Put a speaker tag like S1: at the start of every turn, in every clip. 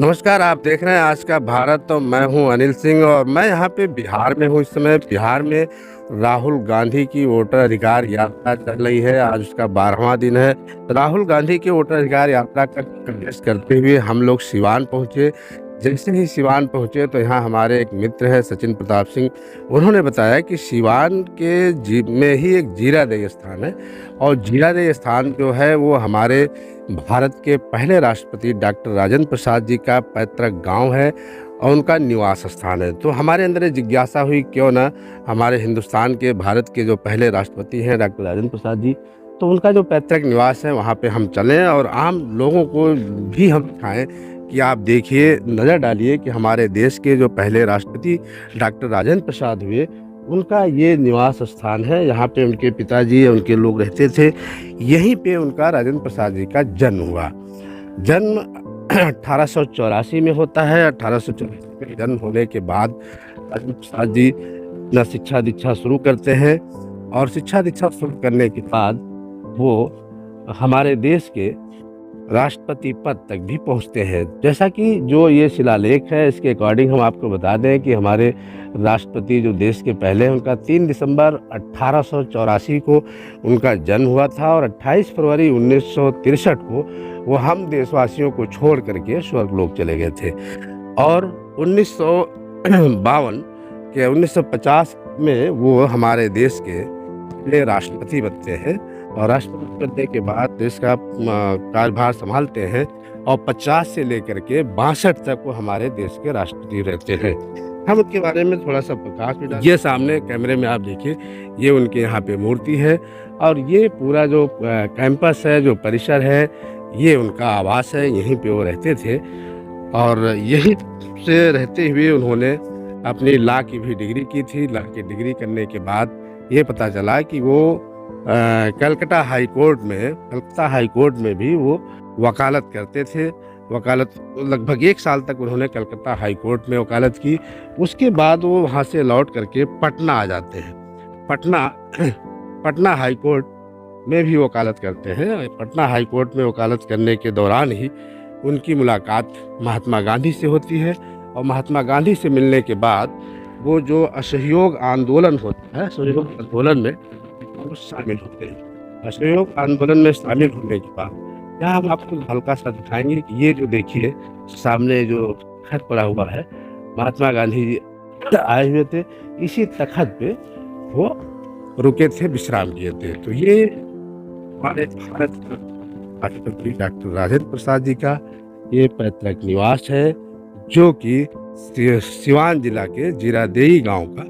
S1: नमस्कार, आप देख रहे हैं आज का भारत। तो मैं हूं अनिल सिंह और मैं यहां पे बिहार में हूं। इस समय बिहार में राहुल गांधी की वोटर अधिकार यात्रा चल रही है। आज उसका 12वां दिन है। राहुल गांधी की वोटर अधिकार यात्रा का कवरेज करते हुए हम लोग सिवान पहुंचे। जैसे ही सिवान पहुंचे तो यहाँ हमारे एक मित्र हैं सचिन प्रताप सिंह। उन्होंने बताया कि सिवान के में ही एक जीरादेई स्थान है और जीरादेई स्थान जो है वो हमारे भारत के पहले राष्ट्रपति डॉक्टर राजेंद्र प्रसाद जी का पैतृक गांव है और उनका निवास स्थान है। तो हमारे अंदर ये जिज्ञासा हुई क्यों ना हमारे हिंदुस्तान के भारत के जो पहले राष्ट्रपति हैं डॉक्टर राजेंद्र प्रसाद जी, तो उनका जो पैतृक निवास है वहाँ पे हम चलें और आम लोगों को भी हम दिखाएं कि आप देखिए, नज़र डालिए कि हमारे देश के जो पहले राष्ट्रपति डॉक्टर राजेंद्र प्रसाद हुए उनका ये निवास स्थान है। यहाँ पे उनके पिताजी उनके लोग रहते थे। यहीं पे उनका राजेंद्र प्रसाद जी का जन्म हुआ। जन्म 1884 में होता है। 1884 में जन्म होने के बाद राजेंद्र प्रसाद जी अपना शिक्षा दीक्षा शुरू करते हैं और शिक्षा दीक्षा शुरू करने के बाद वो हमारे देश के राष्ट्रपति पद तक भी पहुंचते हैं। जैसा कि जो ये शिलालेख है इसके अकॉर्डिंग हम आपको बता दें कि हमारे राष्ट्रपति जो देश के पहले हैं उनका 3 दिसंबर 1884 को उनका जन्म हुआ था और 28 फरवरी 1963 को वो हम देशवासियों को छोड़ करके स्वर्गलोक चले गए थे। और 1950 में वो हमारे देश के पहले राष्ट्रपति बनते हैं और राष्ट्रपति बनने के बाद देश का कार्यभार संभालते हैं और 50 से लेकर के 62 तक वो हमारे देश के राष्ट्रपति रहते हैं। हम उनके बारे में थोड़ा सा प्रकाश भी डालें। ये सामने कैमरे में आप देखिए, ये उनके यहाँ पे मूर्ति है और ये पूरा जो कैंपस है, जो परिसर है, ये उनका आवास है। यहीं पे वो रहते थे और यहीं से रहते हुए उन्होंने अपनी लॉ की भी डिग्री की थी। लॉ की डिग्री करने के बाद ये पता चला कि वो कलकत्ता हाई कोर्ट में भी वो वकालत करते थे। वकालत लगभग 1 साल तक उन्होंने कलकत्ता हाई कोर्ट में वकालत की। उसके बाद वो वहाँ से लौट करके पटना आ जाते हैं। पटना हाई कोर्ट में भी वकालत करते हैं। पटना हाई कोर्ट में वकालत करने के दौरान ही उनकी मुलाकात महात्मा गांधी से होती है और महात्मा गांधी से मिलने के बाद वो जो असहयोग आंदोलन होता है, असहयोग आंदोलन में वो शामिल होते हैं। असहयोग आंदोलन में शामिल होने के बाद यहाँ हम आपको हल्का सा दिखाएंगे कि ये जो देखिए सामने जो तख्त पड़ा हुआ है, महात्मा गांधी जी आए हुए थे। इसी तख्त पे वो रुके थे, विश्राम किए थे। तो ये हमारे भारत का राष्ट्रपति डॉक्टर राजेंद्र प्रसाद जी का ये पैतृक निवास है, जो कि सिवान जिला के जीरादेई गांव का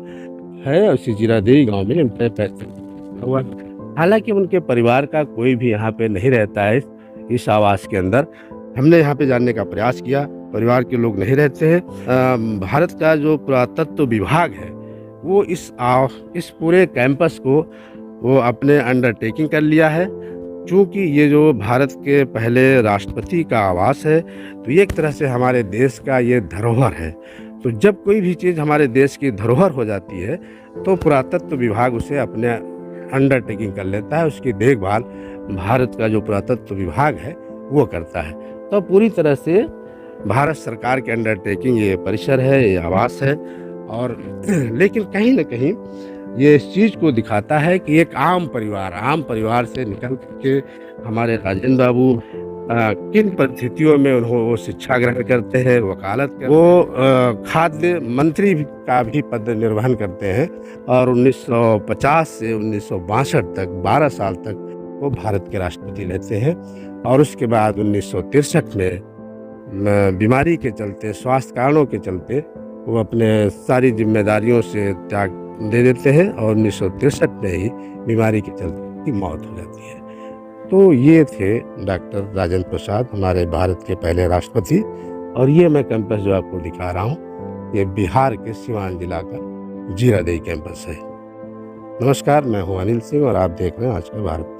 S1: है। उसी जीरादेई गांव में उनका पैतृक हुआ। हालांकि उनके परिवार का कोई भी यहाँ पे नहीं रहता है इस आवास के अंदर। हमने यहाँ पे जानने का प्रयास किया, परिवार के लोग नहीं रहते हैं। भारत का जो पुरातत्व विभाग है वो इस पूरे कैंपस को वो अपने अंडरटेकिंग कर लिया है। चूँकि ये जो भारत के पहले राष्ट्रपति का आवास है तो ये एक तरह से हमारे देश का ये धरोहर है। तो जब कोई भी चीज़ हमारे देश की धरोहर हो जाती है तो पुरातत्व विभाग उसे अपने अंडरटेकिंग कर लेता है। उसकी देखभाल भारत का जो पुरातत्व विभाग है वो करता है। तो पूरी तरह से भारत सरकार के अंडरटेकिंग ये परिसर है, ये आवास है। और लेकिन कहीं ना कहीं ये इस चीज़ को दिखाता है कि एक आम परिवार से निकल के हमारे राजेंद्र बाबू किन परिस्थितियों में वो शिक्षा ग्रहण करते हैं, वकालत करते वो खाद्य मंत्री का भी पद निर्वहन करते हैं। और 1950 से 1962 तक 12 साल तक वो भारत के राष्ट्रपति रहते हैं। और उसके बाद 1963 में बीमारी के चलते, स्वास्थ्य कारणों के चलते वो अपने सारी जिम्मेदारियों से त्याग दे देते हैं और 1963 में ही बीमारी के चलते उनकी मौत हो जाती है। तो ये थे डॉक्टर राजेंद्र प्रसाद, हमारे भारत के पहले राष्ट्रपति। और ये मैं कैंपस जो आपको दिखा रहा हूँ, ये बिहार के सिवान जिला का जीरादेई कैंपस है। नमस्कार, मैं हूँ अनिल सिंह और आप देख रहे हैं आज का भारत।